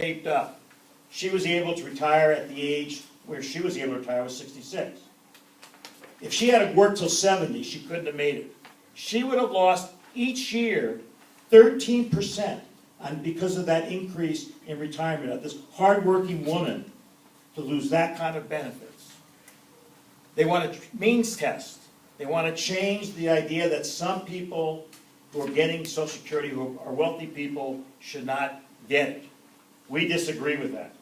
taped up. She was able to retire at the age where she was able to retire was 66. If she had worked till 70, she couldn't have made it. She would have lost each year 13% because of that increase in retirement of this hardworking woman to lose that kind of benefits. They want to means test. They want to change the idea that some people who are getting Social Security, who are wealthy people, should not get it. We disagree with that.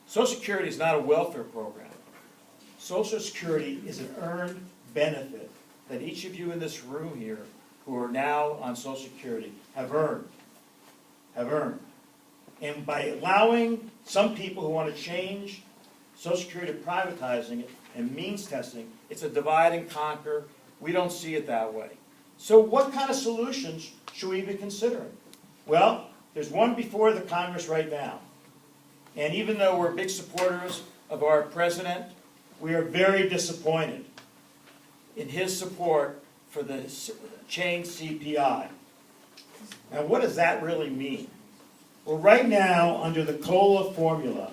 Social Security is not a welfare program. Social Security is an earned benefit that each of you in this room here who are now on Social Security have earned. And by allowing some people who want to change Social Security to privatizing it and means testing, it's a divide and conquer. We don't see it that way. So what kind of solutions should we be considering? Well, there's one before the Congress right now. And even though we're big supporters of our president, we are very disappointed in his support for the change CPI. Now, what does that really mean? Well, right now, under the COLA formula,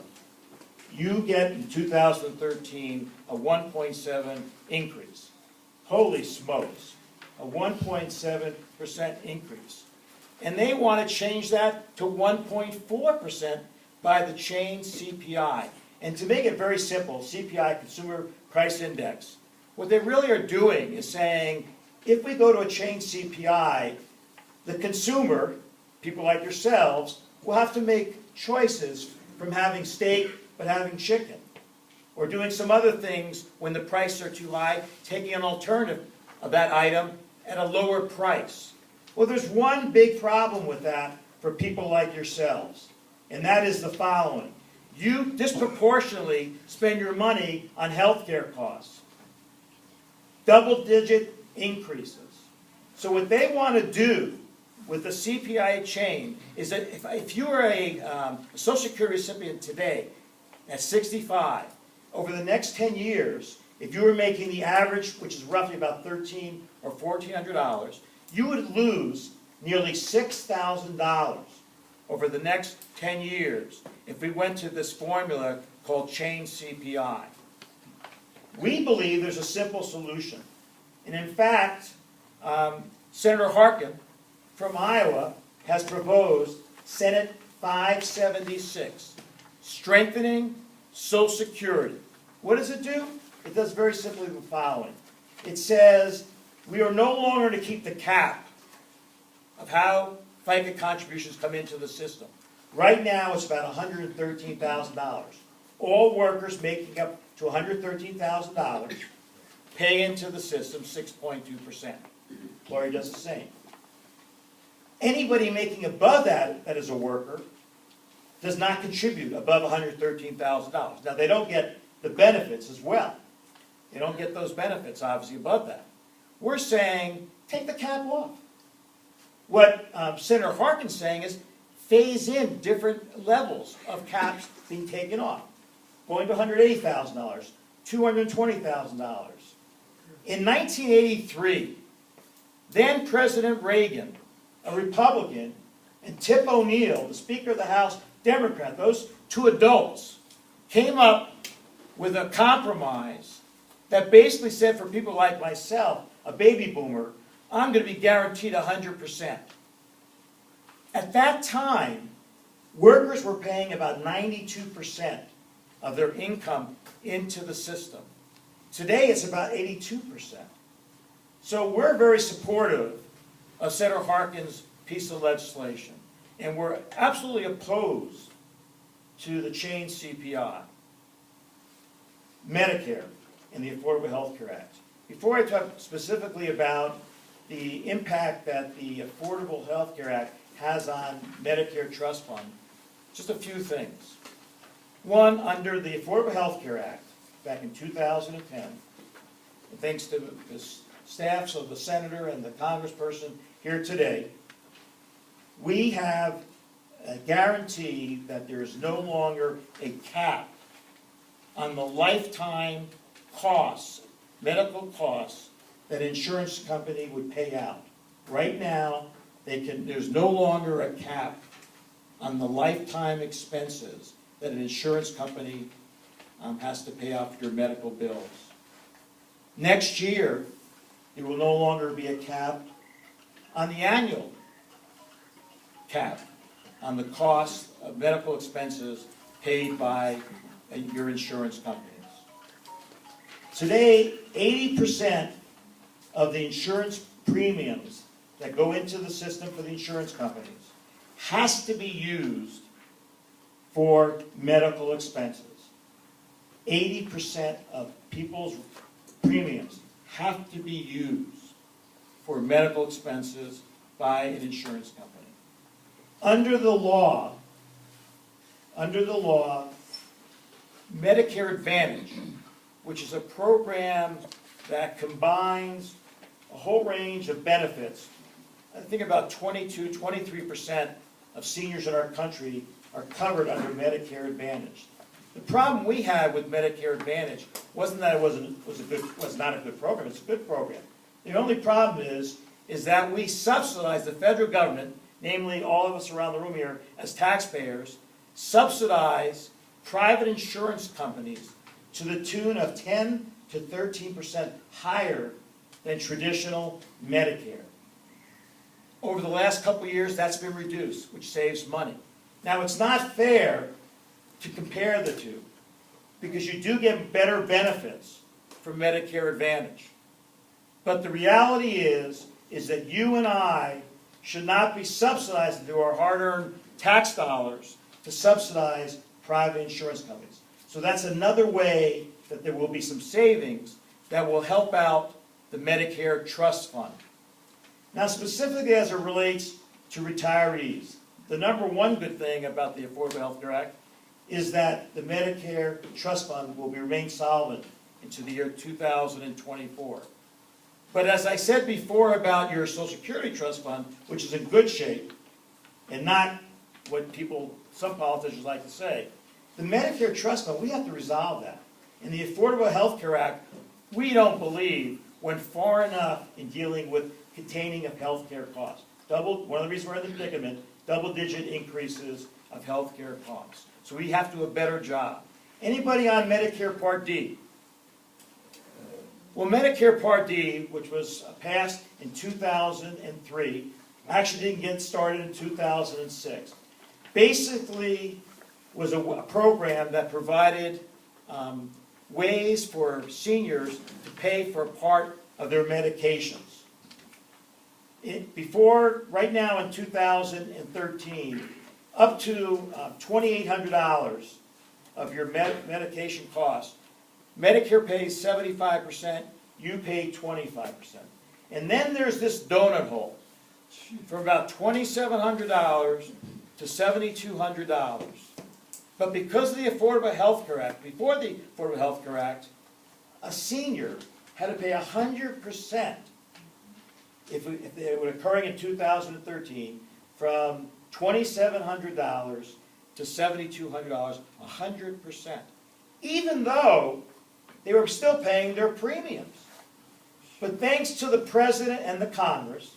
you get in 2013 a 1.7 increase. Holy smokes, a 1.7% increase. And they want to change that to 1.4% by the change CPI. And to make it very simple, CPI, Consumer Price Index, what they really are doing is saying, if we go to a change CPI, the consumer, people like yourselves, will have to make choices from having steak but having chicken, or doing some other things when the prices are too high, taking an alternative of that item at a lower price. Well, there's one big problem with that for people like yourselves, and that is the following. You disproportionately spend your money on health care costs. Double-digit increases. So what they want to do with the CPI change is that if you are a Social Security recipient today at 65, over the next 10 years, if you were making the average, which is roughly about $1,300 or $1,400, you would lose nearly $6,000 over the next 10 years if we went to this formula called change CPI. We believe there's a simple solution. And in fact, Senator Harkin from Iowa has proposed Senate 576, strengthening Social Security. What does it do? It does very simply the following. It says we are no longer to keep the cap of how FICA contributions come into the system. Right now it's about $113,000. All workers making up to $113,000 pay into the system 6.2%. Florida does the same. Anybody making above that is a worker, does not contribute above $113,000. Now, they don't get the benefits as well. They don't get those benefits, obviously, above that. We're saying, take the cap off. What Senator Harkin's saying is, phase in different levels of caps being taken off. Going to $180,000, $220,000. In 1983, then President Reagan, a Republican, and Tip O'Neill, the Speaker of the House, Democrat, those two adults, came up with a compromise that basically said for people like myself, a baby boomer, I'm going to be guaranteed 100%. At that time, workers were paying about 92% of their income into the system. Today, it's about 82%. So we're very supportive of Senator Harkin's piece of legislation, and we're absolutely opposed to the change CPI, Medicare, and the Affordable Health Care Act. Before I talk specifically about the impact that the Affordable Health Care Act has on Medicare Trust Fund, just a few things. One, under the Affordable Health Care Act, back in 2010, and thanks to the staffs of the senator and the congressperson here today, we have a guarantee that there is no longer a cap on the lifetime costs, medical costs, that an insurance company would pay out. Right now, there's no longer a cap on the lifetime expenses that an insurance company has to pay off your medical bills. Next year, there will no longer be a cap on the annual cap on the cost of medical expenses paid by your insurance companies. Today, 80% of the insurance premiums that go into the system for the insurance companies has to be used for medical expenses. 80% of people's premiums have to be used for medical expenses by an insurance company. Under the law, Medicare Advantage, which is a program that combines a whole range of benefits. I think about 23% of seniors in our country are covered under Medicare Advantage. The problem we had with Medicare Advantage wasn't that it was not a good program. It's a good program. The only problem is that we subsidize the federal government, namely all of us around the room here as taxpayers, subsidize private insurance companies to the tune of 10 to 13% higher than traditional Medicare. Over the last couple of years, that's been reduced, which saves money. Now, it's not fair to compare the two, because you do get better benefits from Medicare Advantage. But the reality is that you and I should not be subsidized through our hard-earned tax dollars to subsidize private insurance companies. So that's another way that there will be some savings that will help out the Medicare Trust Fund. Now, specifically as it relates to retirees, the number one good thing about the Affordable Health Care Act is that the Medicare Trust Fund will remain solvent into the year 2024. But as I said before about your Social Security Trust Fund, which is in good shape, and not what some politicians like to say, the Medicare Trust Fund, we have to resolve that. In the Affordable Health Care Act, we don't believe went far enough in dealing with containing of health care costs. One of the reasons we're in the predicament, double-digit increases of health care costs. So we have to do a better job. Anybody on Medicare Part D? Well, Medicare Part D, which was passed in 2003, actually didn't get started in 2006. Basically was a program that provided ways for seniors to pay for part of their medications. Right now in 2013, up to $2,800 of your medication costs, Medicare pays 75%, you pay 25%. And then there's this donut hole for about $2,700 to $7,200. But because of the Affordable Health Care Act, before the Affordable Health Care Act, a senior had to pay 100%, if it were occurring in 2013, from $2,700 to $7,200, 100%. Even though they were still paying their premiums. But thanks to the President and the Congress,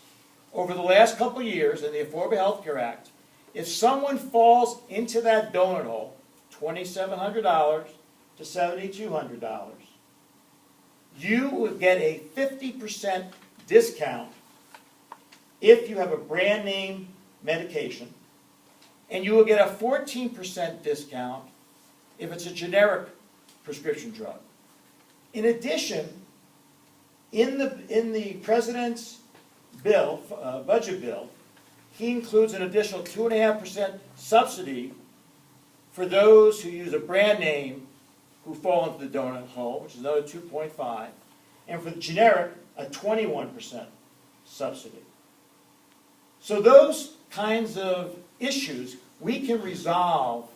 over the last couple of years in the Affordable Health Care Act, if someone falls into that donut hole, $2,700 to $7,200, you would get a 50% discount if you have a brand name medication, and you will get a 14% discount if it's a generic prescription drug. In addition, in the President's bill, budget bill, he includes an additional 2.5% subsidy for those who use a brand name who fall into the donut hole, which is another 2.5%, and for the generic, a 21% subsidy. So those kinds of issues, we can resolve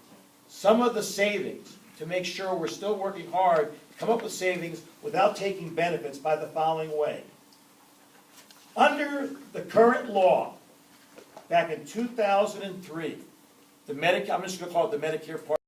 some of the savings to make sure we're still working hard to come up with savings without taking benefits by the following way. Under the current law, back in 2003, I'm just going to call it the Medicare Part